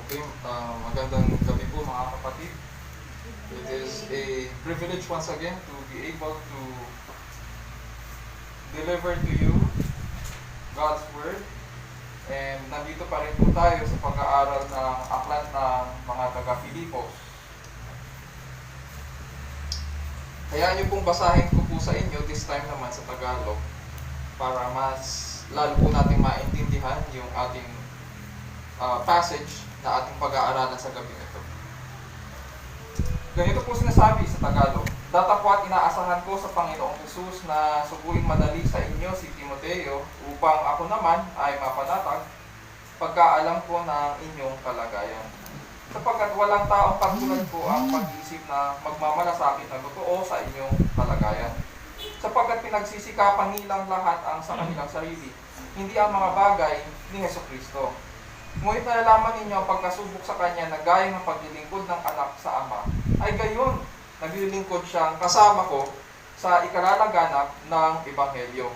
Okay, magandang gabi po mga kapatid. It is a privilege once again to be able to deliver to you God's Word. And nandito pa rin po tayo sa pag-aaral ng aklat ng mga taga-Filipos. Kaya niyo pong basahin ko po sa inyo this time naman sa Tagalog para mas lalo po natin maintindihan yung ating passage na ating pag-aaralan sa gabi ito. Ganito po sinasabi sa Tagalog: "Datapwat inaasahan ko sa Panginoong Hesus na suguin madali sa inyo si Timoteo upang ako naman ay mapanatag pagkaalam ko ng inyong kalagayan. Sapagkat walang taong katulad ko ang pag-iisip na magmamalasakit na totoo sa inyong kalagayan. Sapagkat pinagsisikapan nilang lahat ang sa kanilang sarili, hindi ang mga bagay ni Hesukristo. Ngunit nalalaman ninyo ang pagkasubok sa Kanya na gaya ng paglilingkod ng anak sa Ama, ay gayon, naglilingkod siyang kasama ko sa ikalalaganap ng Ebanghelyo.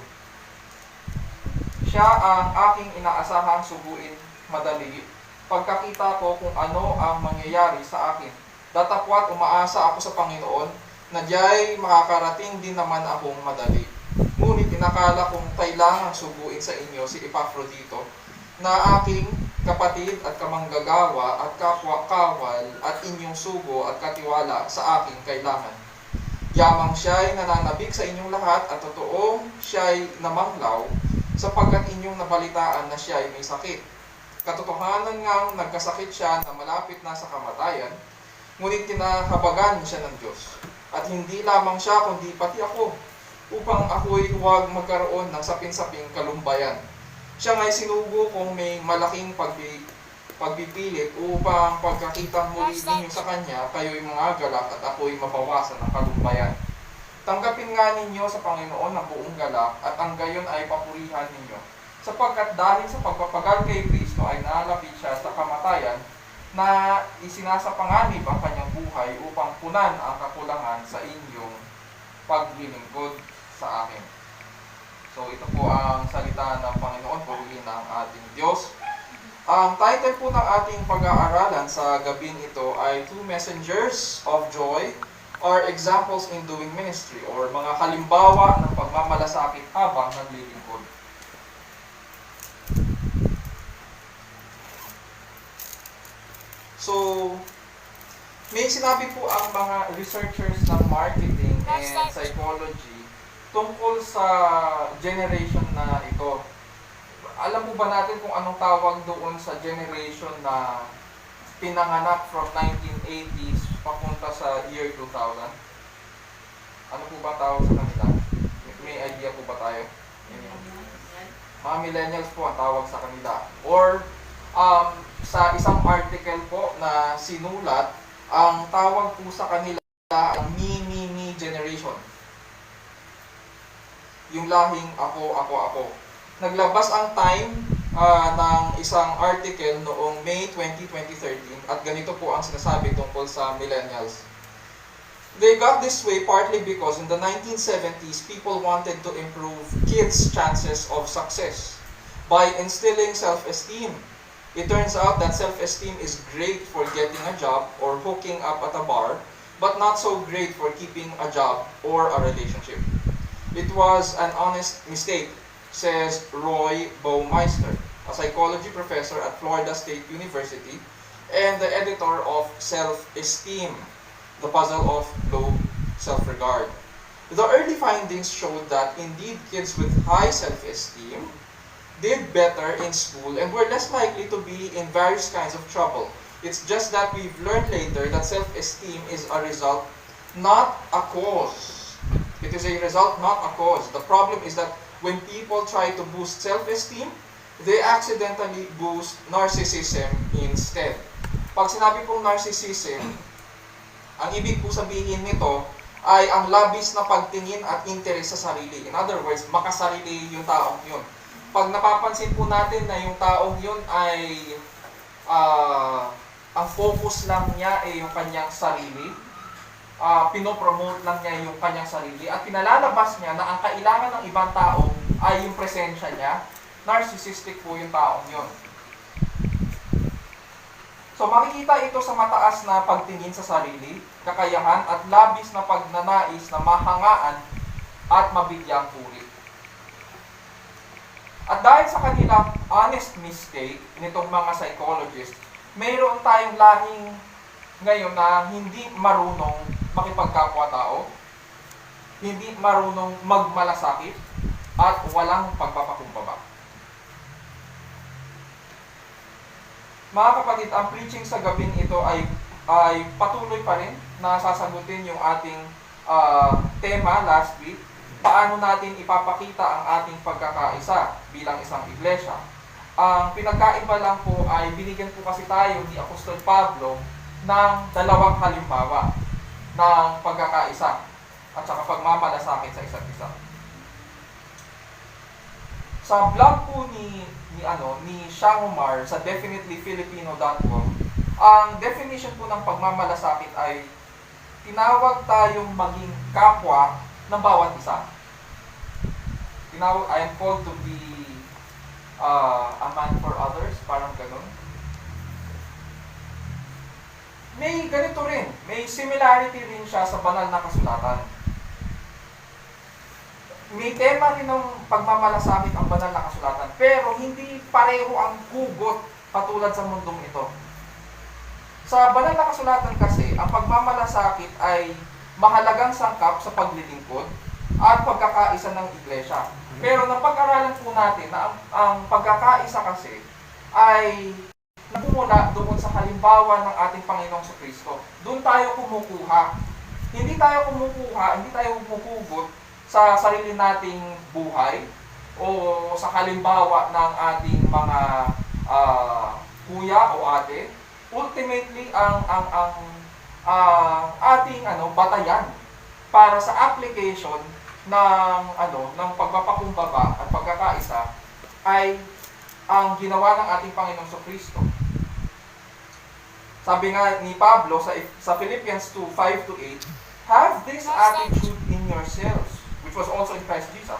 Siya ang aking inaasahang suguin madali pagkakita ko kung ano ang mangyayari sa akin. Datapwat umaasa ako sa Panginoon na diya'y makakarating din naman akong madali. Ngunit inakala kong kailangang suguin sa inyo si Epaphroditus na aking kapatid at kamanggagawa at kapwa-kawal at inyong sugo at katiwala sa aking kailangan. Yamang siya'y nananabik sa inyong lahat at totoong siya'y namanglaw sapagkat inyong nabalitaan na siya'y may sakit. Katotohanan ngang nagkasakit siya na malapit na sa kamatayan, ngunit kinahabagan siya ng Diyos. At hindi lamang siya kundi pati ako, upang ako'y huwag magkaroon ng sapin-saping kalumbayan. Siya nga'y sinugo kung may malaking pagpipilit upang pagkakita muli ninyo sa Kanya, kayo'y mga galak at ako'y mabawasan ng kalumbayan. Tanggapin nga ninyo sa Panginoon ang buong galak at ang gayon ay papurihan ninyo. Sapagkat dahil sa pagpapagal kay Kristo ay nalapit siya sa kamatayan na isinasapanganib ang kanyang buhay upang punan ang kakulangan sa inyong paglilingkod sa akin." So ito po ang salita ng Panginoon, purihin ng ating Diyos. Ang title po ng ating pag-aaralan sa gabing ito ay Two Messengers of Joy or Examples in Doing Ministry, or mga halimbawa ng pagmamalasakit habang naglilingkod. So, may sinabi po ang mga researchers ng marketing and psychology tungkol sa generation na ito. Alam po ba natin kung anong tawag doon sa generation na pinanganak from 1980s papunta sa year 2000? Ano po ba tawag sa kanila? May idea po ba tayo? Mga millennials po ang tawag sa kanila. Or sa isang article po na sinulat, ang tawag po sa kanila ay me generation. Yung lahing ako. Naglabas ang Time ng isang article noong May 20, 2013 at ganito po ang sinasabi tungkol sa millennials. They got this way partly because in the 1970s, people wanted to improve kids' chances of success by instilling self-esteem. It turns out that self-esteem is great for getting a job or hooking up at a bar, but not so great for keeping a job or a relationship. It was an honest mistake, says Roy Baumeister, a psychology professor at Florida State University and the editor of Self-Esteem, The Puzzle of Low Self-Regard. The early findings showed that indeed kids with high self-esteem did better in school and were less likely to be in various kinds of trouble. It's just that we've learned later that self-esteem is a result, not a cause. It is a result, not a cause. The problem is that when people try to boost self-esteem, they accidentally boost narcissism instead. Pag sinabi pong narcissism, ang ibig po sabihin nito ay ang labis na pagtingin at interes sa sarili. In other words, makasarili yung taong yun. Pag napapansin po natin na yung taong yun ay ang focus lang niya ay yung kanyang sarili, pinopromote lang niya yung kanyang sarili at pinalalabas niya na ang kailangan ng ibang tao ay yung presensya niya, narcissistic po yung taong yun. So makikita ito sa mataas na pagtingin sa sarili, kakayahan at labis na pagnanais na mahangaan at mabigyang puri. At dahil sa kanilang honest mistake nitong mga psychologists, mayroon tayong lahing ngayon na hindi marunong makipagkapwa-tao, hindi marunong magmalasakit, at walang pagpapakumbaba. Mga kapatid, ang preaching sa gabing ito ay patuloy pa rin na sasagutin yung ating tema last week. Paano natin ipapakita ang ating pagkakaisa bilang isang iglesia. Ang pinagkaiba lang po ay binigyan po kasi tayo ni Apostol Pablo ng dalawang halimbawa ng pagkakaisa at saka pagmamalasakit sa isa't isa. Sa blog po ni Shang Umar sa definitelyfilipino.com, ang definition po ng pagmamalasakit ay tinawag tayong maging kapwa ng bawat isa. I am called to be a man for others, parang ganun. May ganito rin, may similarity rin siya sa banal na kasulatan. May tema rin ng pagmamalasakit ang banal na kasulatan, pero hindi pareho ang hugot katulad sa mundong ito. Sa banal na kasulatan kasi, ang pagmamalasakit ay mahalagang sangkap sa paglilingkod at pagkakaisa ng iglesia. Pero napag-aralan po natin na ang pagkakaisa kasi ay nagmumula doon sa halimbawa ng ating Panginoong Kristo. Doon tayo kumukuha. Hindi tayo humuhugot sa sarili nating buhay o sa halimbawa ng ating mga kuya o ate. Ultimately, ang ating batayan para sa application ng pagpapakumbaba at pagkakaisa ay ang ginawa ng ating Panginoong Kristo. Sabi nga ni Pablo sa Philippians 2:5-8, have this attitude in yourselves, which was also in Christ Jesus.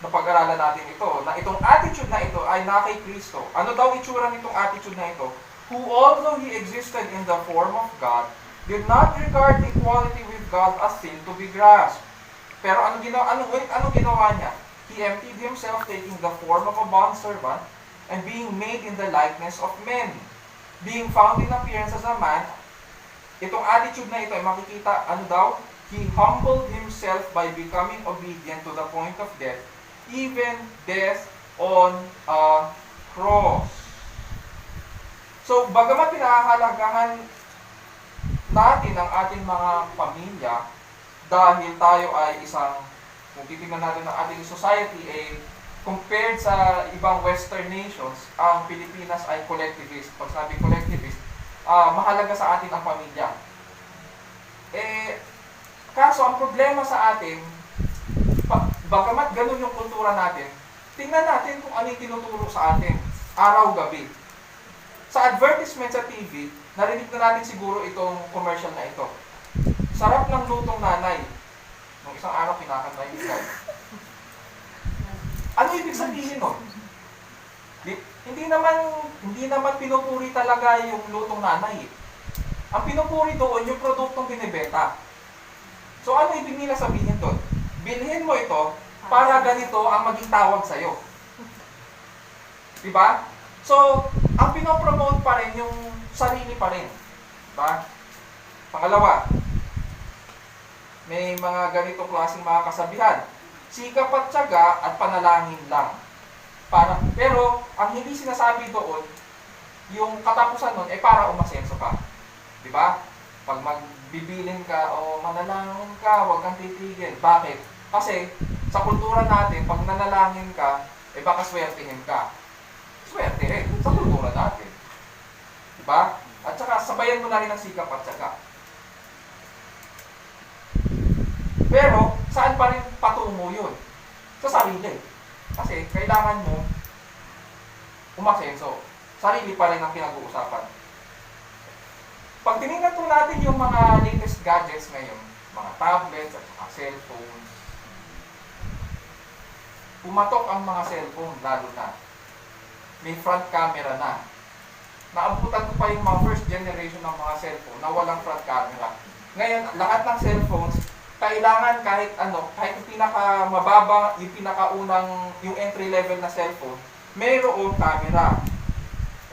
Napag-aralan natin ito, na itong attitude na ito ay na kay Kristo. Ano daw itsura nitong attitude na ito? Who, although he existed in the form of God, did not regard equality with God as sin to be grasped. Pero ano ginawa niya? He emptied himself, taking the form of a bondservant and being made in the likeness of men. Being found in appearance as a man, itong attitude na ito ay makikita, he humbled himself by becoming obedient to the point of death, even death on a cross. So, bagamat pinahahalagahan natin ang ating mga pamilya, dahil tayo ay kung titignan natin ang ating society, compared sa ibang Western nations, ang Pilipinas ay collectivist. Pag sabi collectivist, mahalaga sa atin ang pamilya. Kaso ang problema sa atin, bagamat ganun yung kultura natin, tingnan natin kung ano yung tinuturo sa atin, araw-gabi. Sa advertisement sa TV, narinig na natin siguro itong commercial na ito. Sarap ng lutong nanay. Nung isang araw, kinakanta yung guy. Ano ibig sabihin nun? Hindi naman pinupuri talaga yung lutong nanay. Ang pinupuri doon, yung produktong binibenta. So ano ibig nila sabihin doon? Bilhin mo ito para ganito ang maging tawag sa'yo. Diba? So, ang pinopromote pa rin yung sarili pa rin. Diba? Pangalawa, may mga ganito klaseng mga kasabihan. Sikap at tiyaga at panalangin lang. Pero, ang hindi sinasabi doon, yung katapusan nun, para umasenso ka. Diba? Pag magbibilin ka o manalangin ka, huwag kang titigil. Bakit? Kasi, sa kultura natin, pag nanalangin ka, baka swertihin ka. Swerte rin, sa kultura natin. Diba? At saka, sabayan mo na rin ang sikap at tiyaga. Pero, saan pa rin patungo yun? Sa sarili. Kasi, kailangan mo umasenso. Sarili pa rin ang pinag-uusapan. Pag tinignan po natin yung mga latest gadgets ngayon, mga tablets at mga cellphones, pumatok ang mga cellphone, lalo na. May front camera na. Naabutan ko pa yung mga first generation ng mga cellphone na walang front camera. Ngayon, lahat ng cellphones, kailangan kahit ano, kahit yung pinakamababa, yung pinakaunang, yung entry level na cellphone, mayroong camera.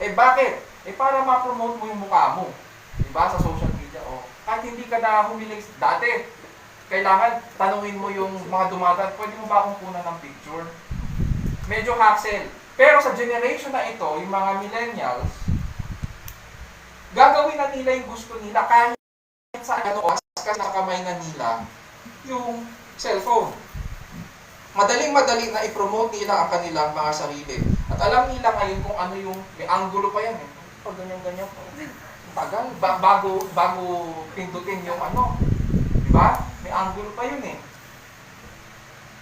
Bakit? Para ma-promote mo yung mukha mo. Diba? Sa social media. Kahit hindi ka na humiling dati, kailangan tanungin mo yung mga dumadaan, pwede mo ba akong kunan ng picture? Medyo hassle. Pero sa generation na ito, yung mga millennials, gagawin na nila yung gusto nila kahit sa sa kamay na nila yung cellphone. Madaling-madali na i-promote nila ang kanilang mga sarili. At alam nila ngayon kung ano yung, may angulo pa yan. Pag ganyan-ganyan po. Tagal. Bago pindutin yung ano. Diba? May angulo pa yun eh.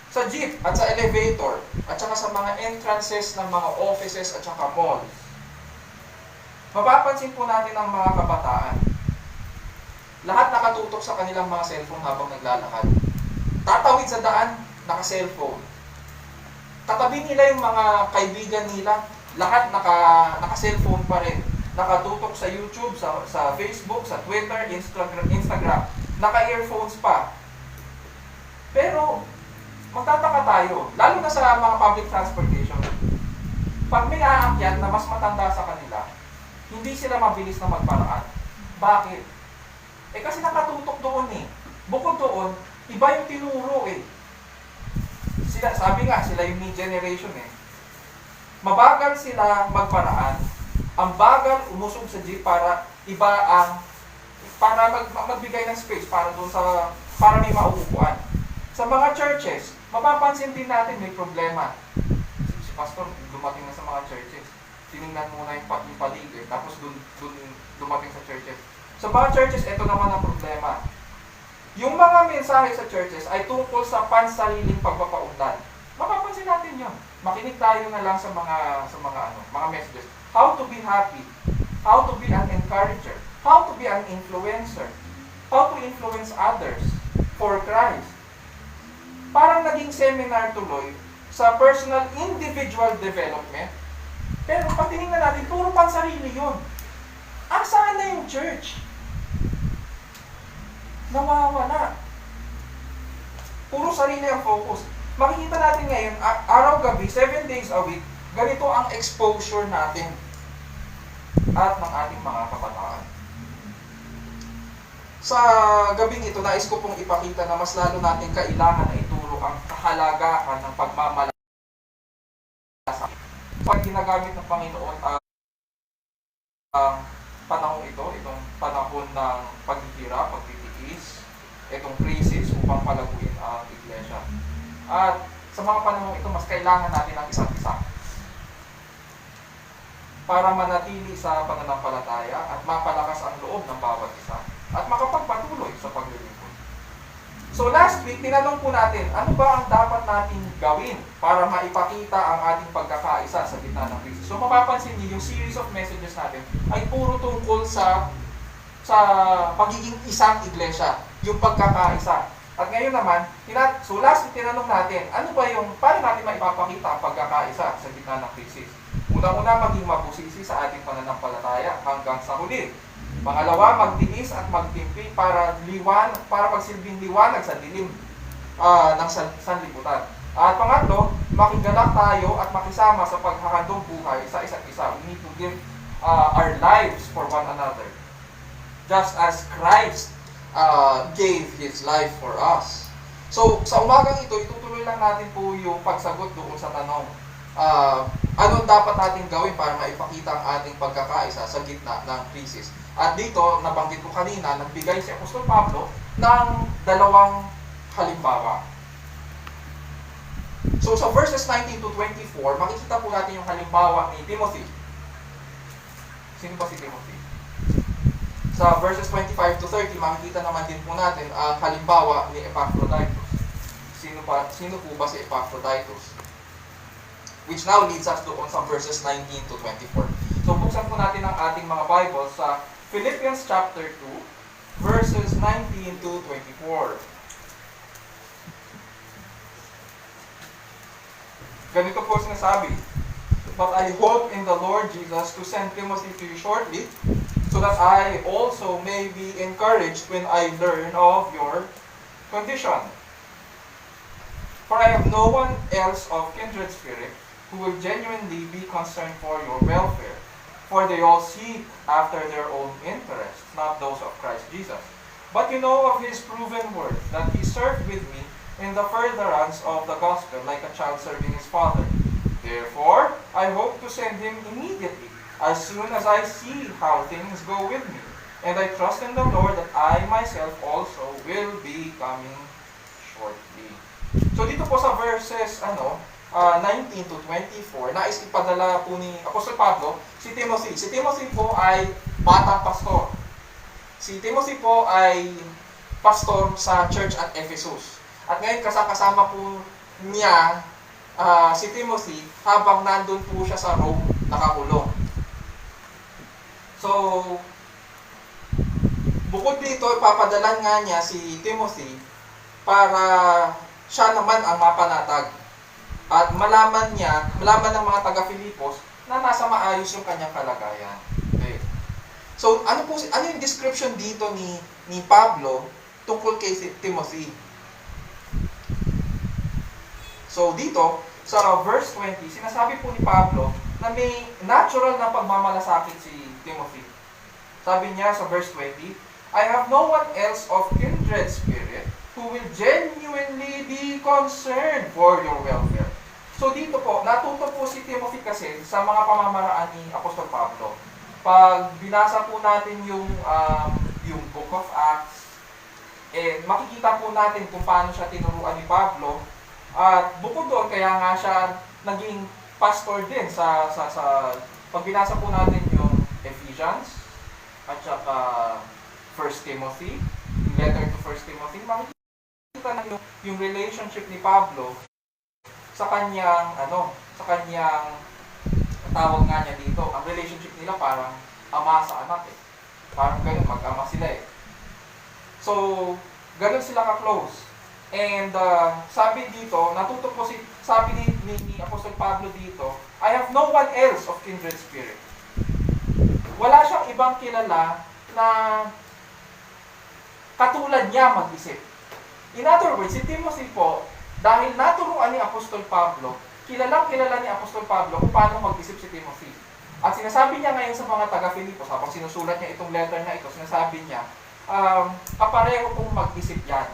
Sa jeep at sa elevator at saka sa mga entrances ng mga offices at saka malls, mapapansin po natin ang mga kabataan. Lahat nakatutok sa kanilang mga cellphone habang naglalakad. Tatawid sa daan, naka-cellphone. Katabi nila yung mga kaibigan nila, lahat naka-cellphone pa rin. Nakatutok sa YouTube, sa Facebook, sa Twitter, Instagram. Naka-earphones pa. Pero, magtataka tayo, lalo na sa mga public transportation, pag may aakyat na mas matanda sa kanila, hindi sila mabilis na magparaan. Bakit? Kasi nakatutok doon eh. Bukod doon, iba yung tinuro eh. Sabi nga, sila yung new generation eh. Mabagal sila magparaan. Ang bagal umusog sa jeep para iba ang magbigay ng space para may mauupuan. Sa mga churches, mapapansin din natin may problema. Si pastor dumating na sa mga churches. Tinignan muna yung paligid, tapos dun dumating sa churches. Sa mga churches, ito naman ang problema. Yung mga mensahe sa churches ay tungkol sa pansariling pagpapaunlad. Mapapansin natin yun. Makinig tayo na lang sa mga messages. How to be happy. How to be an encourager. How to be an influencer. How to influence others for Christ. Parang naging seminar tuloy sa personal individual development. Pero pag tinignan natin, puro pansarili yun. Saan na yung church? Nawawala. Puro sarili ang focus. Makikita natin ngayon, araw-gabi, 7 days a week, ganito ang exposure natin at ng ating mga kabataan. Sa gabing ito, nais ko pong ipakita na mas lalo natin kailangan na ituro ang kahalagahan ng pagmamalasakit. Pag ginagamit ng Panginoon ang panahon ito, itong panahon ng paghihirap, pagtitiis, itong crisis upang palaguin ang iglesia. At sa mga panahon ito, mas kailangan natin ang isa't isa para manatili sa pananampalataya at mapalakas ang loob ng bawat isa at makapagpatuloy sa paglilingkod. So last week, tinanong po natin, ano ba ang dapat natin gawin para maipakita ang ating pagkakaisa sa gitna ng krisis? So mapapansin niyo, yung series of messages natin ay puro tungkol sa pagiging isang iglesia, yung pagkakaisa. At ngayon naman, so last week tinanong natin, ano ba paano natin maipapakita ang pagkakaisa sa gitna ng krisis? Una-una, maging mabusisi sa ating pananampalataya hanggang sa huli. Pangalawa, magtiis at magtimpi para magsilbing liwanag sa dilim ng sanlibutan. At pangatlo, makigalak tayo at makisama sa paghahandog buhay sa isa't isa. We need to give our lives for one another. Just as Christ gave His life for us. So, sa umagang ito, itutuloy lang natin po yung pagsagot doon sa tanong. Anong dapat natin gawin para maipakita ang ating pagkakaisa sa gitna ng krisis? At dito, nabanggit ko kanina, nagbigay si Apostol Pablo ng dalawang halimbawa. So sa verses 19 to 24, makikita po natin yung halimbawa ni Timothy. Sino ba si Timothy? Sa verses 25 to 30, makikita naman din po natin ang halimbawa ni Epaphroditus. Sino po ba si Epaphroditus? Which now leads us doon sa verses 19 to 24. So buksan po natin ang ating mga Bible sa Philippians chapter 2, verses 19 to 24. Ganito po sinasabi, But I hope in the Lord Jesus to send Timothy to you shortly, so that I also may be encouraged when I learn of your condition. For I have no one else of kindred spirit who will genuinely be concerned for your welfare, for they all seek after their own interests, not those of Christ Jesus. But you know of his proven worth, that he served with me in the furtherance of the gospel, like a child serving his father. Therefore, I hope to send him immediately, as soon as I see how things go with me. And I trust in the Lord that I myself also will be coming shortly. So dito po sa verses 19 to 24, nais ipadala po ni Apostol Pablo si Timothy. Si Timothy po ay batang pastor. Si Timothy po ay pastor sa church at Ephesus. At ngayon kasama po niya si Timothy habang nandun po siya sa Rome nakakulong. So, bukod dito, ipapadalan nga niya si Timothy para siya naman ang mapanatag. At malaman ng mga taga-Filipos na nasa maayos yung kanyang kalagayan. Okay. So, ano yung description dito ni Pablo tungkol kay Timothy? So, dito, sa verse 20, sinasabi po ni Pablo na may natural na pagmamalasakit si Timothy. Sabi niya sa verse 20, I have no one else of kindred spirit who will genuinely be concerned for your welfare. So dito po, natuto po si Timothy kasi sa mga pamamaraan ni Apostol Pablo. Pag binasa po natin yung Book of Acts, makikita po natin kung paano siya tinuruan ni Pablo. At bukod doon, kaya nga siya naging pastor din sa pag binasa po natin yung Ephesians at saka 1 Timothy, letter to 1 Timothy, makikita na yung relationship ni Pablo sa kanyang tawag nga niya dito, ang relationship nila parang ama sa anak eh. Parang ganun, mag-ama sila eh. So, ganun sila ka-close. And sabi dito, sabi ni Apostol Pablo dito, I have no one else of kindred spirit. Wala siyang ibang kilala na katulad niya mag-isip. In other words, si Timothy po, dahil naturuan ni Apostol Pablo, kilalang kilala ni Apostol Pablo kung paano mag-isip si Timothy. At sinasabi niya ngayon sa mga taga-Filipos, habang sinusulat niya itong letter na ito, sinasabi niya, kapareho kong mag-isip yan.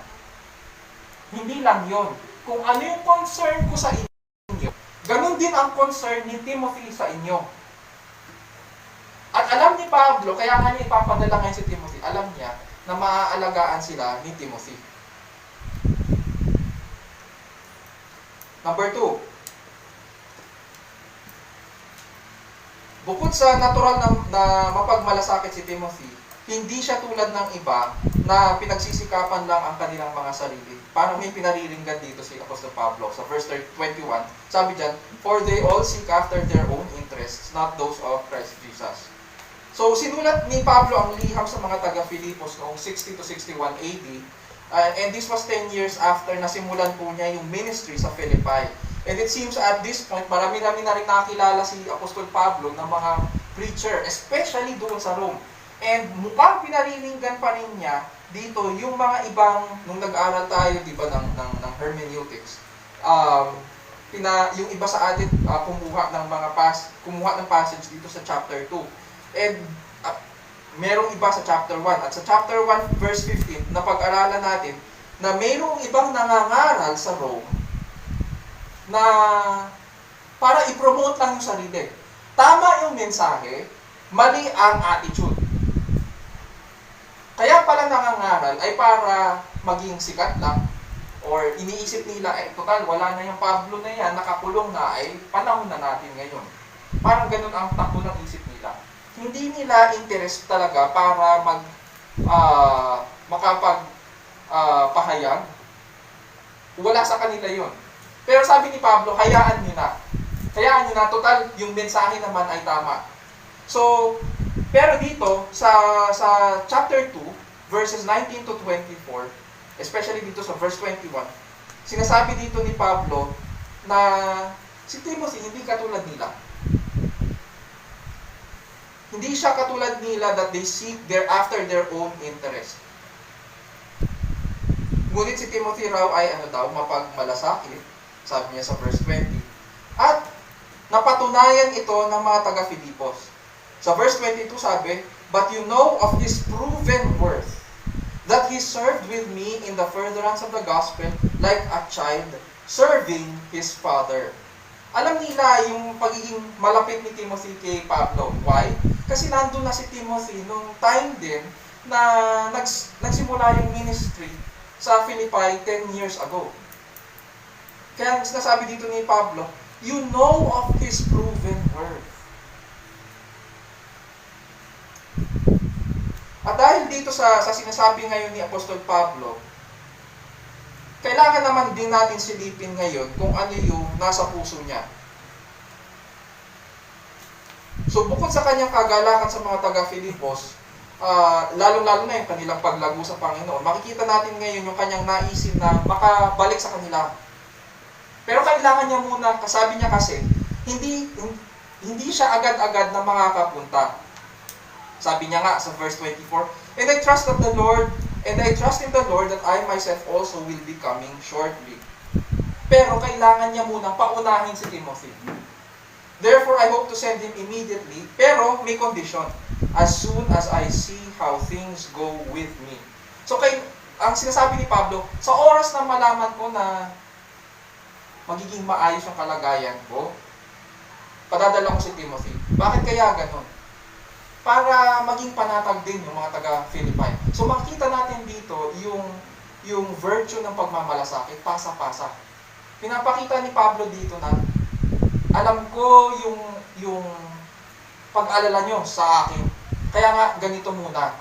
Hindi lang yon. Kung ano yung concern ko sa inyo, ganun din ang concern ni Timothy sa inyo. At alam ni Pablo, kaya nga niya ipapadala ngayon si Timothy, alam niya na maaalagaan sila ni Timothy. Number 2. Bukod sa natural na mapagmalasakit si Timothy, hindi siya tulad ng iba na pinagsisikapan lang ang kanilang mga sarili. Parang may pinariringgan dito si Apostol Pablo. Sa verse 21, sabi dyan, for they all seek after their own interests, not those of Christ Jesus. So, sinulat ni Pablo ang liham sa mga taga-Filipos noong 60 to 61 AD. And this was 10 years after nasimulan po niya yung ministry sa Philippi. And it seems at this point, marami-rami na rin nakilala si Apostol Pablo ng mga preacher, especially doon sa Rome. And mukhang pinariringgan pa rin niya dito yung mga ibang, nung nag-aaral tayo, di ba, ng hermeneutics, yung iba sa atin kumuha ng passage dito sa chapter 2. And merong iba sa chapter 1. At sa chapter 1 verse 15, napag-aralan natin na merong ibang nangangaral sa Rome na para i-promote lang yung sarili. Tama yung mensahe, mali ang attitude. Kaya pala nangangaral ay para maging sikat lang, or iniisip nila, total, wala na yung Pablo na yan, nakakulong na, panahon na natin ngayon. Parang ganun ang takbo ng isip nila. Hindi nila interest talaga para makapagpahayag. Wala sa kanila yon. Pero sabi ni Pablo, hayaan nyo na. Hayaan nyo na, total, yung mensahe naman ay tama. So, pero dito, sa chapter 2, verses 19 to 24, especially dito sa verse 21, sinasabi dito ni Pablo na si Timothy hindi katulad nila. Hindi siya katulad nila that they seek after their own interest. Ngunit si Timothy raw ay mapagmalasakit, sabi niya sa verse 20. At napatunayan ito ng mga taga-Filipos. Sa verse 22 sabi, but you know of his proven worth, that he served with me in the furtherance of the gospel like a child serving his father. Alam nila yung pagiging malapit ni Timothy kay Pablo. Why? Kasi nandun na si Timothy nung time din na nagsimula yung ministry sa Philippi 10 years ago. Kaya sinasabi dito ni Pablo, you know of his proven worth. At dahil dito sa sinasabi ngayon ni Apostol Pablo, kailangan naman din natin silipin ngayon kung ano yung nasa puso niya. So bukod sa kanyang kagalakan sa mga taga-Filipos, lalong-lalo na yung kanilang paglago sa Panginoon, makikita natin ngayon yung kanyang naisin na makabalik sa kanila. Pero kailangan niya muna, kasabi niya kasi, hindi siya agad-agad na makakapunta. Sabi niya nga sa verse 24, and I trust in the Lord that I myself also will be coming shortly. Pero kailangan niya munang paunahin si Timothy. Therefore, I hope to send him immediately, pero may condition, as soon as I see how things go with me. So, ang sinasabi ni Pablo, sa oras na malaman ko na magiging maayos ang kalagayan ko, padadala ko si Timothy. Bakit kaya ganon? Para maging panatag din yung mga taga-Philippi. So makita natin dito yung virtue ng pagmamalasakit, pasa-pasa. Pinapakita ni Pablo dito na alam ko yung pag-alala nyo sa akin. Kaya nga ganito muna.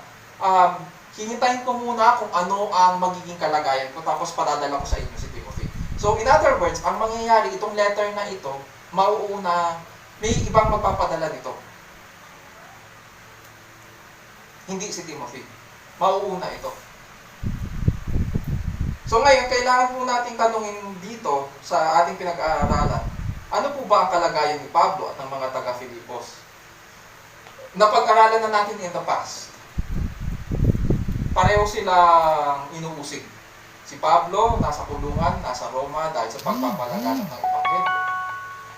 Hihintayin ko muna kung ano ang magiging kalagayan ko, tapos padadala ko sa inyo si Timothy. So in other words, ang mangyayari, itong letter na ito, mauuna, may ibang magpapadala nito. Hindi si Timothy. Mauuna ito. So ngayon, kailangan po natin tanungin dito sa ating pinag-aaralan, ano po ba ang kalagayan ni Pablo at ng mga taga-Filipos? Napag-aralan na natin in the past. Pareho silang inuusig. Si Pablo, nasa kulungan, nasa Roma dahil sa pagpapalaganap ng Ebanghelyo.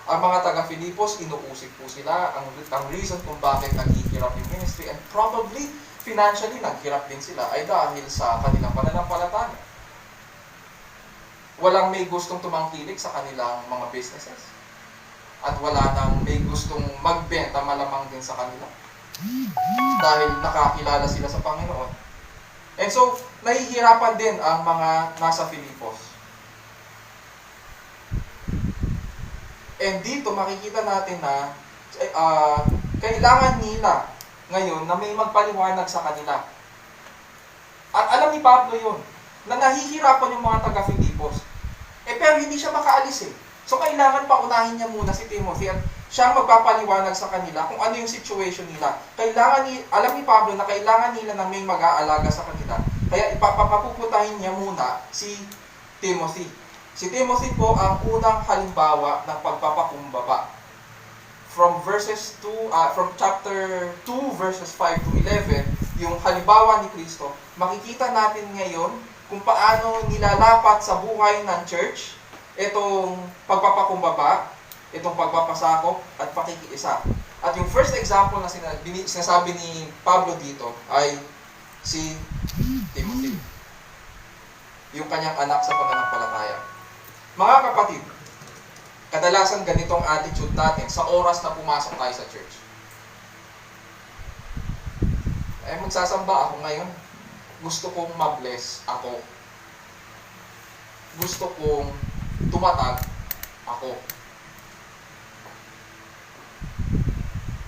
Ang mga taga-Filipos, inuusig po sila. Ang reason kung bakit naghihirap yung ministry, and probably financially naghirap din sila, ay dahil sa kanilang pananampalataya. Walang may gustong tumangkilik sa kanilang mga businesses. At wala nang may gustong magbenta malamang din sa kanila. Dahil nakakilala sila sa Panginoon. And so, nahihirapan din ang mga nasa Filipos. And dito makikita natin na kailangan nila ngayon na may magpaliwanag sa kanila. At alam ni Pablo yun, na nahihirapan yung mga taga-Filipos. Pero hindi siya makaalis eh. So kailangan paunahin niya muna si Timothy at siya magpapaliwanag sa kanila kung ano yung situation nila. Alam ni Pablo na kailangan nila na may mag-aalaga sa kanila. Kaya ipapapuputahin niya muna si Timothy. Si Timothy po ang unang halimbawa ng pagpapakumbaba. From chapter 2 verses 5 to 11, yung halimbawa ni Kristo, makikita natin ngayon kung paano nilalapat sa buhay ng church itong pagpapakumbaba, itong pagpapasakop at pakikiisa. At yung first example na sinasabi ni Pablo dito ay si Timothy, yung kanyang anak sa pananampalataya. Mga kapatid, kadalasan ganitong attitude natin sa oras na pumasok tayo sa church. Magsasamba ako ngayon. Gusto kong ma-bless ako. Gusto kong tumatag ako.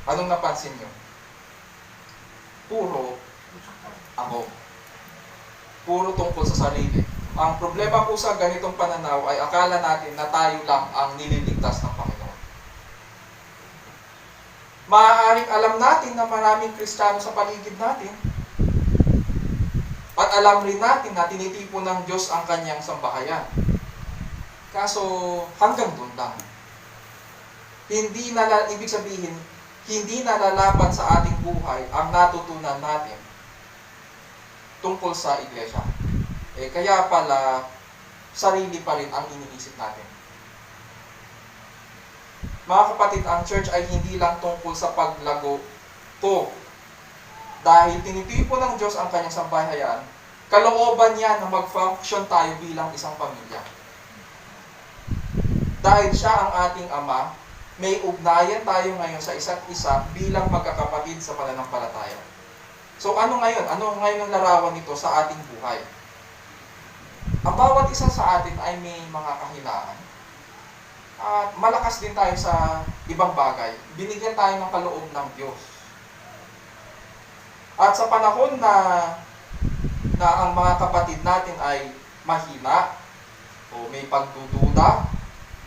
Anong napansin nyo? Puro ako. Puro tungkol sa sarili. Ang problema po sa ganitong pananaw ay akala natin na tayo lang ang nililigtas ng Panginoon. Maaaring alam natin na maraming Kristiyano sa paligid natin. At alam rin natin na tinitipon ng Diyos ang kanyang sambahayan. Kaso hanggang doon lang. Ibig sabihin, hindi nalalapat sa ating buhay ang natutunan natin tungkol sa iglesia. Kaya pala, sarili pa rin ang iniisip natin. Mga kapatid, ang church ay hindi lang tungkol sa paglago to. Dahil tinitipo ng Diyos ang kanyang sambahayan, kalooban niya na mag-function tayo bilang isang pamilya. Dahil siya ang ating Ama, may ugnayan tayo ngayon sa isa't isa bilang magkakapatid sa pananampalataya. So ano ngayon? Ano ngayon ang larawan nito sa ating buhay? Ang bawat isa sa atin ay may mga kahinaan. At malakas din tayo sa ibang bagay. Binigyan tayo ng kaloob ng Diyos. At sa panahon na ang mga kapatid natin ay mahina o may pagdududa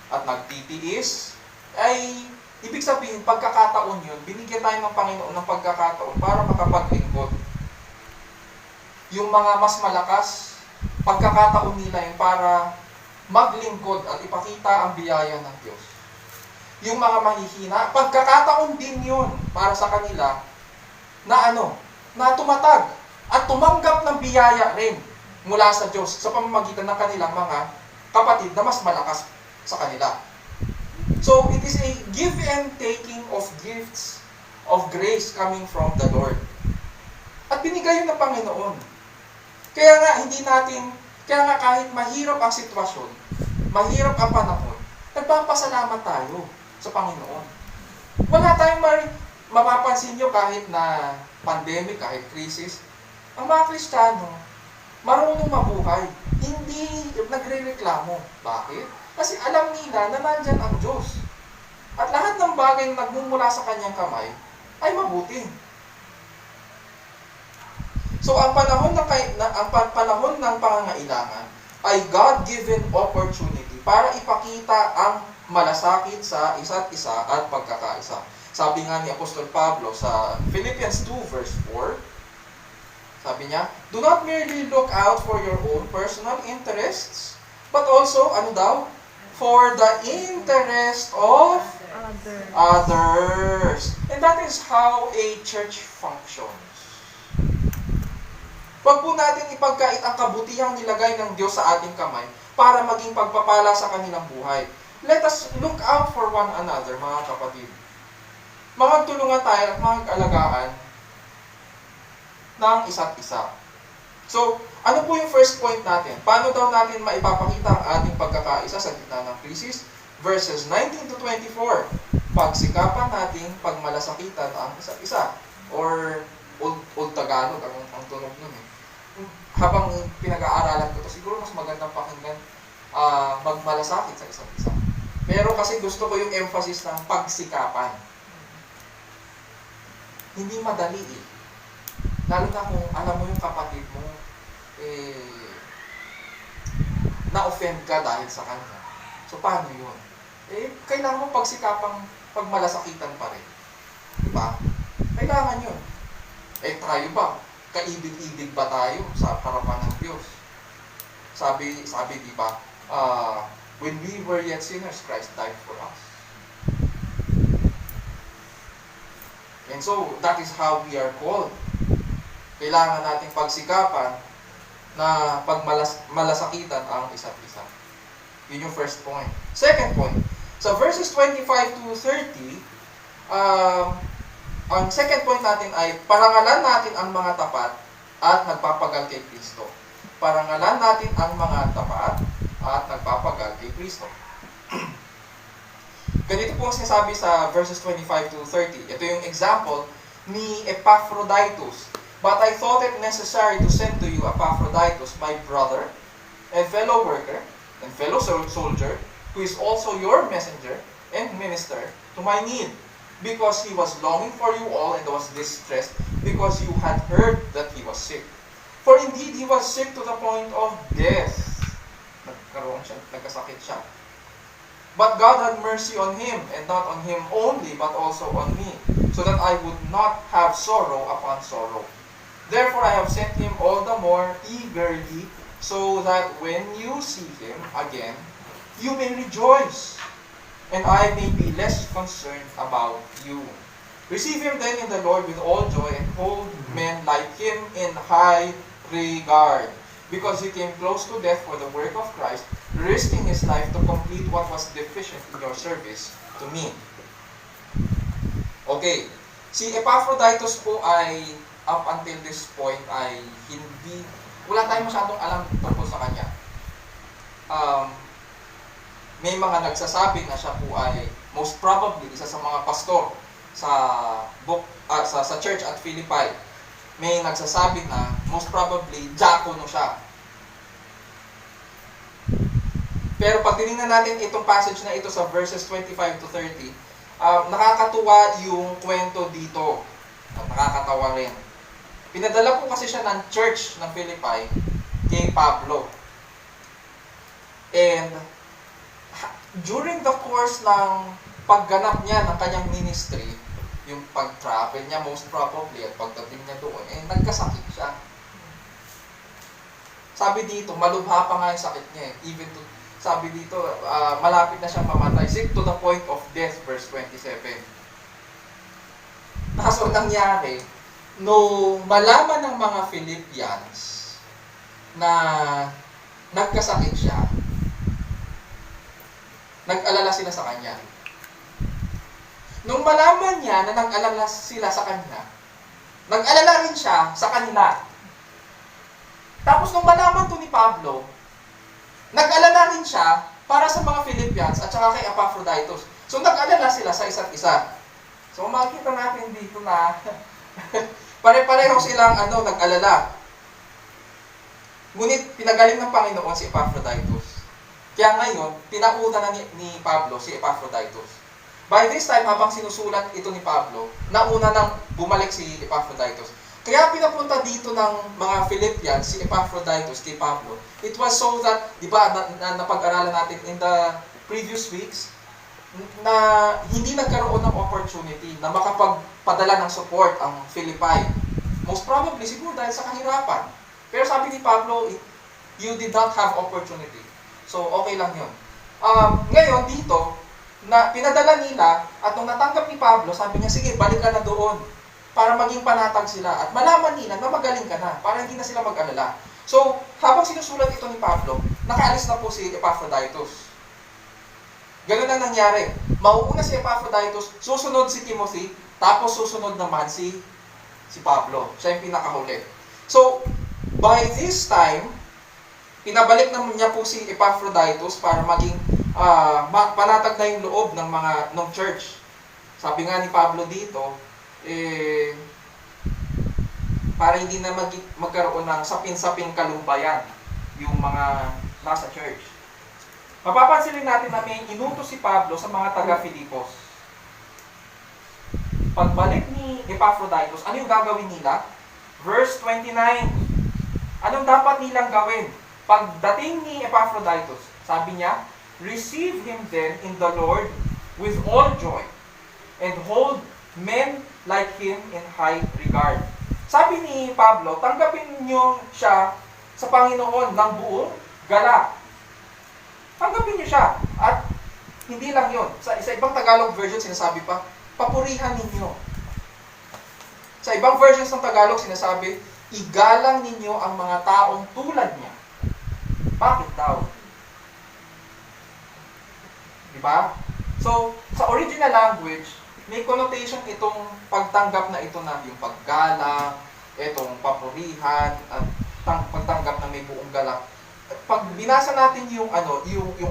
at nagtitiis, ay ibig sabihin, pagkakataon yun, binigyan tayo ng Panginoon ng pagkakataon para makapaglingkod. Yung mga mas malakas, pagkakataon nila yun para maglingkod at ipakita ang biyaya ng Diyos. Yung mga mahihina, pagkakataon din yun para sa kanila na tumatag at tumanggap ng biyaya rin mula sa Diyos sa pamamagitan ng kanilang mga kapatid na mas malakas sa kanila. So, it is a give and taking of gifts of grace coming from the Lord. At binigay yun ng Panginoon. Kaya nga kahit mahirap ang sitwasyon, mahirap ang panahon, nagpapasalamat tayo sa Panginoon. Wala tayong mapapansin nyo kahit na pandemic, kahit crisis, ang mga Kristiyano, marunong mabuhay. Hindi nagre-reklamo. Bakit? Kasi alam nila na nandyan ang Diyos. At lahat ng bagay na nagmumula sa kanyang kamay ay mabuti. So ang panahon ng pangangailangan ay God-given opportunity para ipakita ang malasakit sa isa't isa at pagkakaisa. Sabi nga ni Apostol Pablo sa Philippians 2 verse 4, sabi niya, do not merely look out for your own personal interests, but also, for the interest of others. And that is how a church functions. Huwag po natin ipagkait ang kabutihang nilagay ng Diyos sa ating kamay para maging pagpapala sa kanilang buhay. Let us look out for one another, mga kapatid. Magtulungan tayo at mag-alagaan ng isa't isa. So, ano po yung first point natin? Paano daw natin maipapakita ang ating pagkakaisa sa gitna ng krisis? Verses 19 to 24. Pagsikapan nating pagmalasakitan ang isa't isa. Or, Old Tagalog, ang tunog nun eh. Habang pinag-aaralan ko to, siguro mas magandang pakinggan magmalasakit sa isa't isa. Pero kasi gusto ko yung emphasis ng pagsikapan. Hindi madali eh. Lalo na kung alam mo yung kapatid mo, na-offend ka dahil sa kanya. So, paano yun? Kailangan mo pagsikapang pagmalasakitan pa rin. Diba? Kailangan yun. Tayo ba? Kaibig-ibig ba tayo sa harapan ng Diyos? Sabi diba, when we were yet sinners, Christ died for us. And so, that is how we are called. Kailangan nating pagsikapan na pagmalasakitan ang isa't isa. Yun yung first point. Second point, sa verses 25 to 30, ang second point natin ay parangalan natin ang mga tapat at nagpapagal kay Kristo. Parangalan natin ang mga tapat at nagpapagal kay Kristo. Ganito po ang sinasabi sa verses 25 to 30. Ito yung example ni Epaphroditus. But I thought it necessary to send to you Epaphroditus, my brother, and fellow worker, and fellow soldier, who is also your messenger and minister to my need, because he was longing for you all and was distressed, because you had heard that he was sick. For indeed, he was sick to the point of death. Nagkasakit siya. But God had mercy on him, and not on him only, but also on me, so that I would not have sorrow upon sorrow. Therefore I have sent him all the more eagerly, so that when you see him again, you may rejoice, and I may be less concerned about you. Receive him then in the Lord with all joy and hold men like him in high regard, because he came close to death for the work of Christ, risking his life to complete what was deficient in your service to me. Okay, si Epaphroditus po ay up until this point ay wala tayong masyadong alam tungkol sa kanya. May mga nagsasabi na siya po ay most probably isa sa mga pastor sa church at Philippi. May nagsasabi na most probably diakono siya. Pero pag tinignan natin itong passage na ito sa verses 25 to 30, nakakatuwa yung kwento dito. Nakakatawa rin. Pinadala po kasi siya ng church ng Philippi kay Pablo. And during the course ng pagganap niya ng kanyang ministry, yung pag-travel niya most probably at pagdating niya doon, nagkasakit siya. Sabi dito, malubha pa nga yung sakit niya. Sabi dito, malapit na siyang mamatay. Sick to the point of death, verse 27. Kaso nangyari, no malaman ng mga Philippians na nagkasakit siya, nag-alala sila sa kanya. Nung malaman niya na nag-alala sila sa kanya, nag-alala rin siya sa kanila. Tapos nung malaman to ni Pablo, nag-alala rin siya para sa mga Philippians at saka kay Epaphroditus. So nag-alala sila sa isa't isa. So makikita natin dito na pare-pareho silang nag-alala. Ngunit pinagaling ng Panginoon si Epaphroditus. Kaya ngayon, pinauna na ni Pablo si Epaphroditus. By this time, habang sinusulat ito ni Pablo, nauna nang bumalik si Epaphroditus. Kaya pinapunta dito ng mga Philippians si Epaphroditus kay Pablo. It was so that, di ba, napag-aralan natin in the previous weeks, na hindi nagkaroon ng opportunity na makapagpadala ng support ang Philippi. Most probably, siguro dahil sa kahirapan. Pero sabi ni Pablo, you did not have opportunity. So, okay lang yun. Ngayon, dito, na pinadala nila, at nung natanggap ni Pablo, sabi niya, sige, balik ka na doon para maging panatag sila. At malaman nila na magaling ka na, para hindi na sila mag-alala. So, habang sinusulat ito ni Pablo, nakaalis na po si Epaphroditus. Ganun ang nangyari. Mauuna si Epaphroditus, susunod si Timothy, tapos susunod naman si Pablo. Siya yung pinakahuli. So, by this time, pinabalik naman niya po si Epaphroditus para maging panatag na yung loob ng church. Sabi nga ni Pablo dito, para hindi na magkaroon ng sapin-saping kalumbayan yung mga nasa church. Mapapansin natin na may inutos si Pablo sa mga taga-Filipos. Pagbalik ni Epaphroditus, ano yung gagawin nila? Verse 29. Anong dapat nilang gawin? Pagdating ni Epaphroditus, sabi niya, receive him then in the Lord with all joy, and hold men like him in high regard. Sabi ni Pablo, tanggapin niyo siya sa Panginoon ng buong galak. Tanggapin niyo siya. At hindi lang yun. Sa ibang Tagalog version, sinasabi pa, papurihan ninyo. Sa ibang versions ng Tagalog, sinasabi, igalang ninyo ang mga taong tulad niya. Bakit daw? Diba? So, sa original language, may connotation itong pagtanggap na ito na yung paggalang, itong papurihan, at pagtanggap na may buong galak. Pag binasa natin yung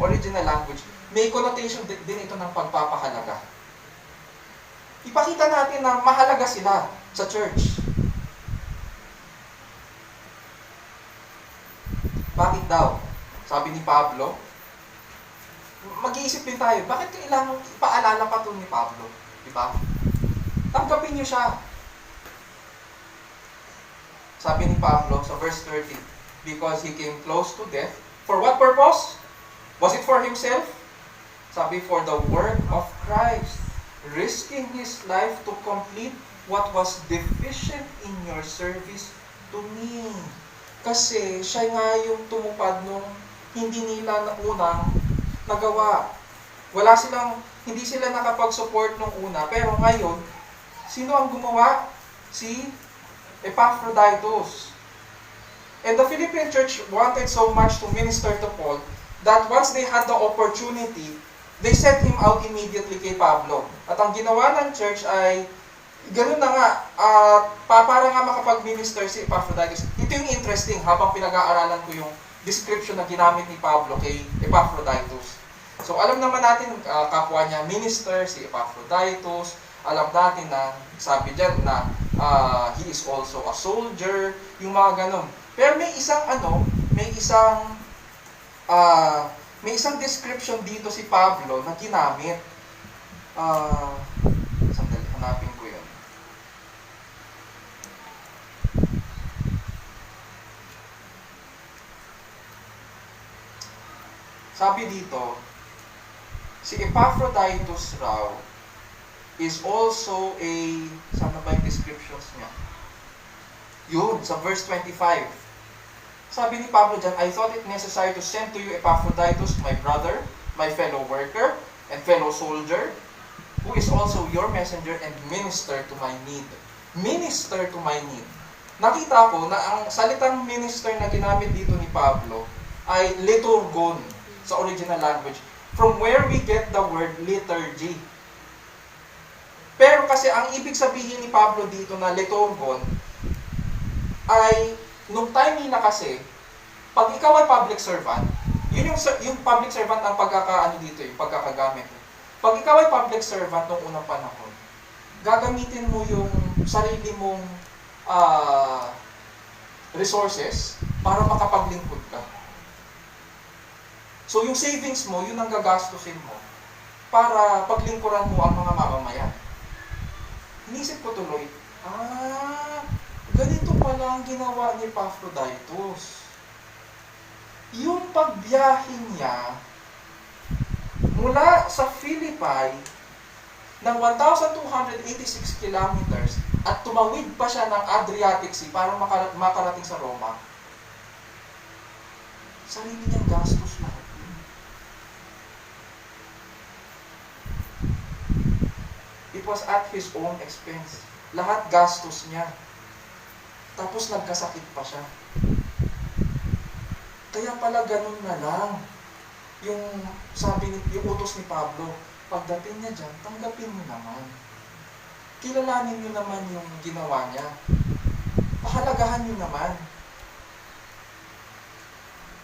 original language, may connotation din ito ng pagpapahalaga. Ipakita natin na mahalaga sila sa church. Bakit daw? Sabi ni Pablo, mag-iisip din tayo, bakit kailangan ipaalala pa ito ni Pablo? Diba? Tanggapin niyo siya. Sabi ni Pablo sa verse 30, because he came close to death. For what purpose? Was it for himself? Sabi, for the work of Christ, risking his life to complete what was deficient in your service to me. Kasi siya nga yung tumupad nung hindi nila na unang nagawa. Hindi sila nakapag-support nung una, pero ngayon, Sino ang gumawa? Si Epaphroditus. And the Philippian church wanted so much to minister to Paul that once they had the opportunity, they sent him out immediately kay Pablo. At ang ginawa ng church ay, ganun na nga, para nga makapag-minister si Epaphroditus. Ito yung interesting habang pinag-aaralan ko yung description na ginamit ni Pablo kay Epaphroditus. So alam naman natin, kapwa niya minister, si Epaphroditus. Alam natin na, sabi dyan na he is also a soldier, yung mga ganun. Pero may isang description dito si Pablo na ginamit. Sandali, hanapin ko yun. Sabi dito, si Epaphroditus raw is also saan ba yung descriptions niya? Yun, sa verse 25. Sabi ni Pablo dyan, I thought it necessary to send to you Epaphroditus, my brother, my fellow worker, and fellow soldier, who is also your messenger and minister to my need. Minister to my need. Nakita ko na ang salitang minister na ginamit dito ni Pablo ay liturgon sa original language, from where we get the word liturgy. Pero kasi ang ibig sabihin ni Pablo dito na liturgon ay, nung time nila kasi, pag ikaw ay public servant, yun yung public servant ang yung pagkakagamit. Pag ikaw ay public servant nung unang panahon, gagamitin mo yung sarili mong resources para makapaglingkod ka. So yung savings mo, yun ang gagastusin mo para paglingkuran mo ang mga mamamayan. Inisip ko tuloy, ganito pala ang ginawa ni Epaphroditus. Yung pagbiyahe niya mula sa Philippi ng 1,286 kilometers at tumawid pa siya ng Adriatic Sea para makarating sa Roma. Sarili niyang gastos lahat. It was at his own expense. Lahat gastos niya. Tapos nagkasakit pa siya. Kaya pala ganun na lang. Yung utos ni Pablo, pagdating niya dyan, tanggapin niyo naman. Kilalanin niyo naman yung ginawa niya. Pahalagahan niyo naman.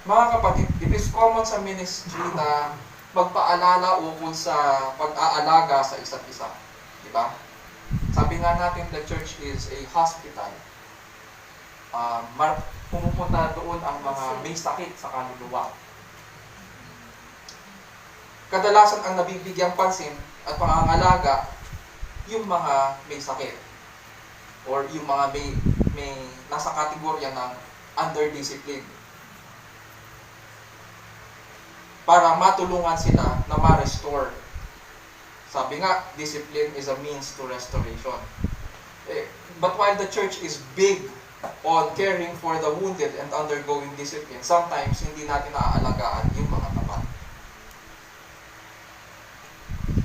Mga kapatid, it is common sa ministry na magpaalala ukol sa pag-aalaga sa isa't isa. Diba? Sabi nga natin, the church is a hospital. Pumupunta doon ang mga may sakit sa kaluluwa. Kadalasan ang nabibigyang pansin at pangangalaga yung mga may sakit or yung mga may nasa kategorya ng under-discipline para matulungan sila na ma-restore. Sabi nga, discipline is a means to restoration. But while the church is big on caring for the wounded and undergoing discipline, sometimes hindi natin naaalagaan yung mga tapat.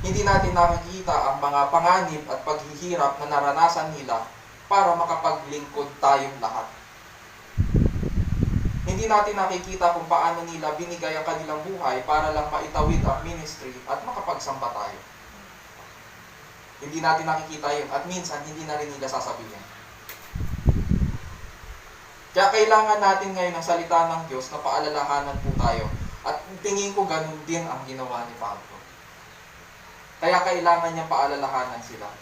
Hindi natin nakikita ang mga panganib at paghihirap na naranasan nila para makapaglingkod tayong lahat. Hindi natin nakikita kung paano nila binigay ang kanilang buhay para lang maitawid ang ministry at makapagsamba tayo. Hindi natin nakikita yun at minsan hindi na rin nila sasabihin. Kaya kailangan natin ngayon ng salita ng Diyos na paalalahanan po tayo. At tingin ko ganun din ang ginawa ni Pablo. Kaya kailangan niya paalalahanan sila.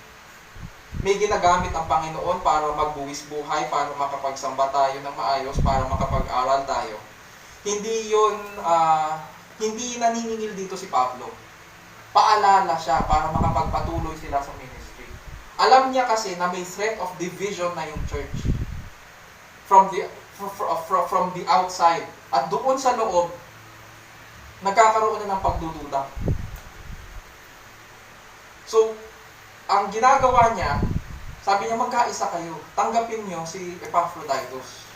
May ginagamit ang Panginoon para magbuwis buhay, para makapagsamba tayo ng maayos, para makapag-aral tayo. Hindi naniningil dito si Pablo. Paalala siya para makapagpatuloy sila sa ministry. Alam niya kasi na may threat of division na yung church from the outside. At doon sa loob, nagkakaroon na ng pagdududa. So, ang ginagawa niya, sabi niya, magkaisa kayo. Tanggapin niyo si Epaphroditus.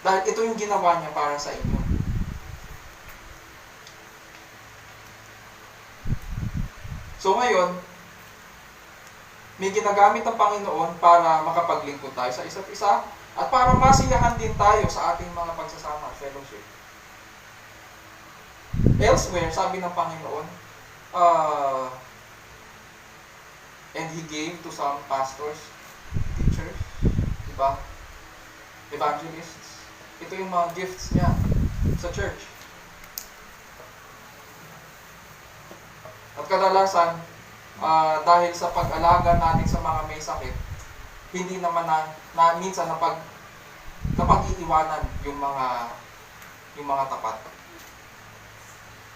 Dahil ito yung ginawa niya para sa inyo. So ngayon, May ginagamit ng Panginoon para makapaglingkod tayo sa isa't isa at para masiyahan din tayo sa ating mga pagsasama at fellowship. Elsewhere, sabi ng Panginoon, and He gave to some pastors, teachers, diba? Evangelists. Ito yung mga gifts niya sa church. At kadalasan, dahil sa pag-alaga natin sa mga may sakit, hindi naman na minsan napag-iiwanan yung mga tapat.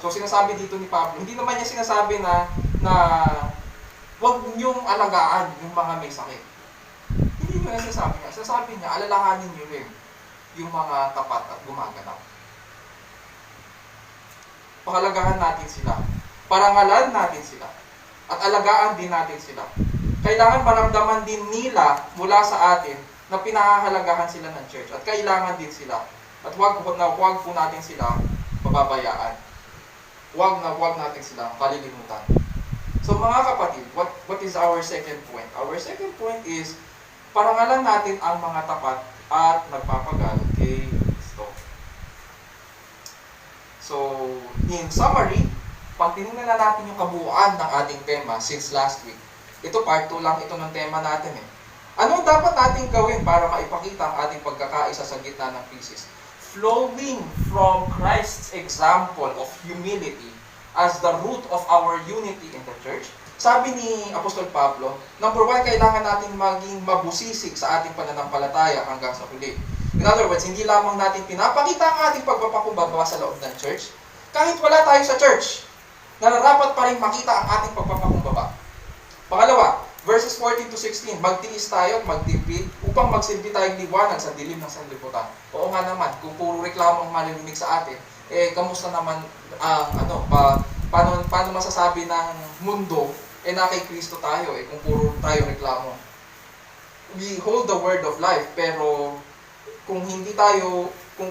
So sinasabi dito ni Pablo, hindi naman niya sinasabi na huwag niyong alagaan yung mga may sakit. Hindi niya sinasabi niya. Sinasabi niya, alalahanin niyo rin yung mga tapat at gumaganap. Pahalagahan natin sila. Parangalan natin sila. At alagaan din natin sila. Kailangan maramdaman din nila mula sa atin na pinahahalagahan sila ng church. At kailangan din sila. At huwag po natin sila pababayaan. Huwag natin sila kalilimutan. So mga kapatid, what is our second point? Our second point is, parangalan natin ang mga tapat at nagpapagal kay Kristo. So, in summary, pag tinignan na natin yung kabuuan ng ating tema since last week, ito part 2 lang ito ng tema natin eh. Ano dapat natin gawin para maipakita ang ating pagkakaisa sa gitna ng krisis? Flowing from Christ's example of humility as the root of our unity in the church, sabi ni Apostol Pablo, number 1, kailangan natin maging mabusisig sa ating pananampalataya hanggang sa huli. In other words, hindi lamang natin pinapakita ang ating pagpapakumbaba sa loob ng church, kahit wala tayo sa church, nararapat pa rin makita ang ating pagpapakumbaba. Pangalawa, verses 14 to 16, magtiis tayo at magtipid upang magsilbi tayong liwanag sa dilim ng sanlibutan. Oo nga naman, kung puro reklamo ang malilinig sa atin, kamusta naman ang paano masasabi ng mundo na kay Kristo tayo kung puro tayo reklamo. We hold the word of life, pero kung hindi tayo kung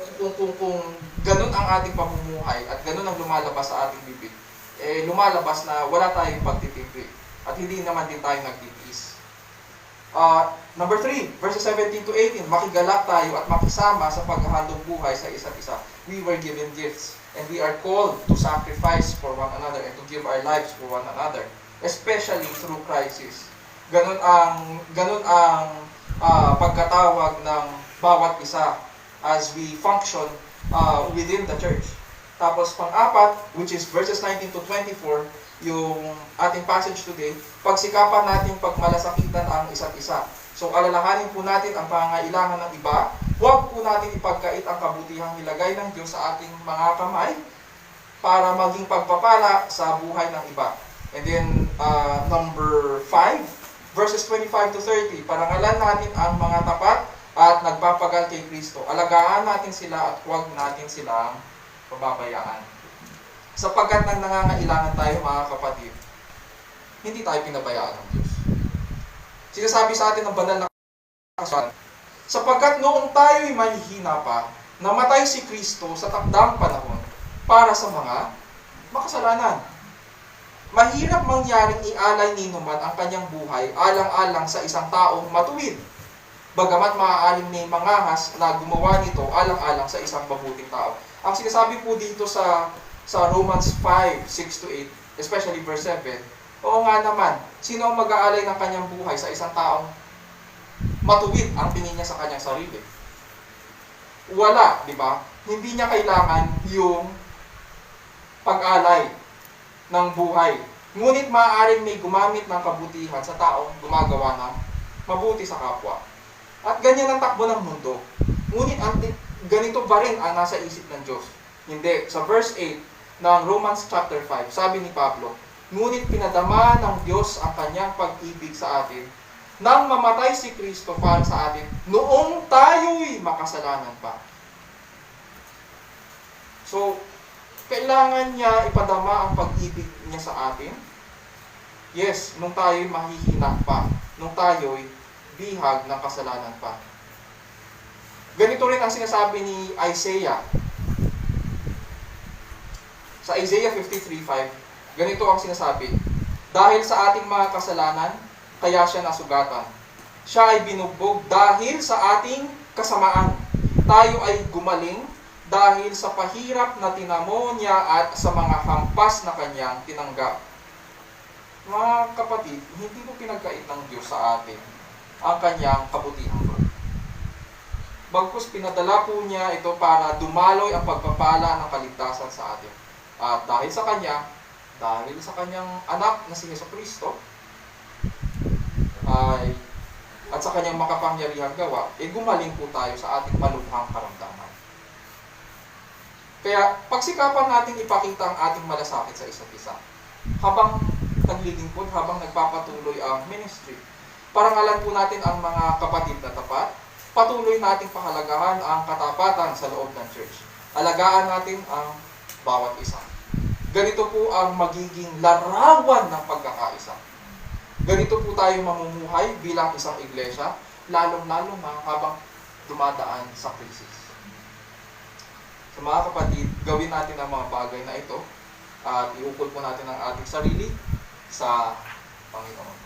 ganun ang ating pamumuhay at ganun ang lumalabas sa ating bibig, lumalabas na wala tayong pagtitipid at hindi naman din tayo nagtitiis. Number 3, verses 17 to 18, makigalak tayo at makisama sa paghahandog buhay sa isa't isa. We were given gifts and we are called to sacrifice for one another and to give our lives for one another, especially through crisis. Ganun ang pagkatawag ng bawat isa as we function within the church. Tapos pang-apat, which is verses 19 to 24, yung ating passage today, pagsikapan natin pagmalasakitan ang isa't isa. So alalahanin po natin ang pangangailangan ng iba. Huwag po natin ipagkait ang kabutihang nilagay ng Diyos sa ating mga kamay para maging pagpapala sa buhay ng iba. And then number 5, verses 25 to 30, parangalan natin ang mga tapat at nagpapagal kay Kristo. Alagaan natin sila at huwag natin silang pababayaan. Sapagkat nang nangangailangan tayo mga kapatid, hindi tayo pinabayaan ng Diyos. Sinasabi sa atin ng banal na kasulatan, sapagkat noong tayo'y mahihina pa, namatay si Kristo sa takdang panahon para sa mga makasalanan. Mahirap mangyaring ialay ni numan ang kanyang buhay alang-alang sa isang taong matuwid, bagamat maaaring may mangahas na gumawa nito alang-alang sa isang mabuting tao. Ang sinasabi po dito sa Romans 5, 6 to 8, especially verse 7, oo nga naman, sino ang mag-aalay ng kanyang buhay sa isang taong matuwid ang tingin niya sa kanyang sarili? Wala, di ba? Hindi niya kailangan yung pag-alay ng buhay. Ngunit maaaring may gumamit ng kabutihan sa taong gumagawa ng mabuti sa kapwa. At ganyan ang takbo ng mundo. Ngunit ganito ba rin ang nasa isip ng Diyos? Hindi. Sa verse 8 ng Romans chapter 5, sabi ni Pablo, ngunit pinadama ng Diyos ang kanyang pag-ibig sa atin nang mamatay si Kristo para sa atin noong tayo'y makasalanan pa. So, kailangan niya ipadama ang pag-ibig niya sa atin? Yes, nung tayo'y mahihina pa, nung tayo'y bihag ng kasalanan pa. Ganito rin ang sinasabi ni Isaiah. Sa Isaiah 53:5, ganito ang sinasabi, dahil sa ating mga kasalanan, kaya siya nasugatan. Siya ay binugbog dahil sa ating kasamaan. Tayo ay gumaling dahil sa pahirap na tinamo niya at sa mga hampas na kanyang tinanggap. Mga kapatid, hindi po pinagkait ng Diyos sa atin ang kanyang kabutihan po. Bagkus pinadala po niya ito para dumaloy ang pagpapala ng kaligtasan sa atin. At dahil sa kanyang anak na si Jesucristo, at sa kanyang makapangyarihang gawa, gumaling po tayo sa ating malubhang karamdaman. Kaya pagsikapan natin ipakita ang ating malasakit sa isa't isa. Habang naglilingkod, habang nagpapatuloy ang ministry. Parangalan po natin ang mga kapatid na tapat. Patuloy nating pahalagahan ang katapatan sa loob ng church. Alagaan natin ang bawat isa. Ganito po ang magiging larawan ng pagkakaisa. Ganito po tayo mamumuhay bilang isang iglesia, lalong-lalo na habang dumadaan sa krisis. So mga kapatid, gawin natin ang mga bagay na ito at iukol po natin ang ating sarili sa Panginoon.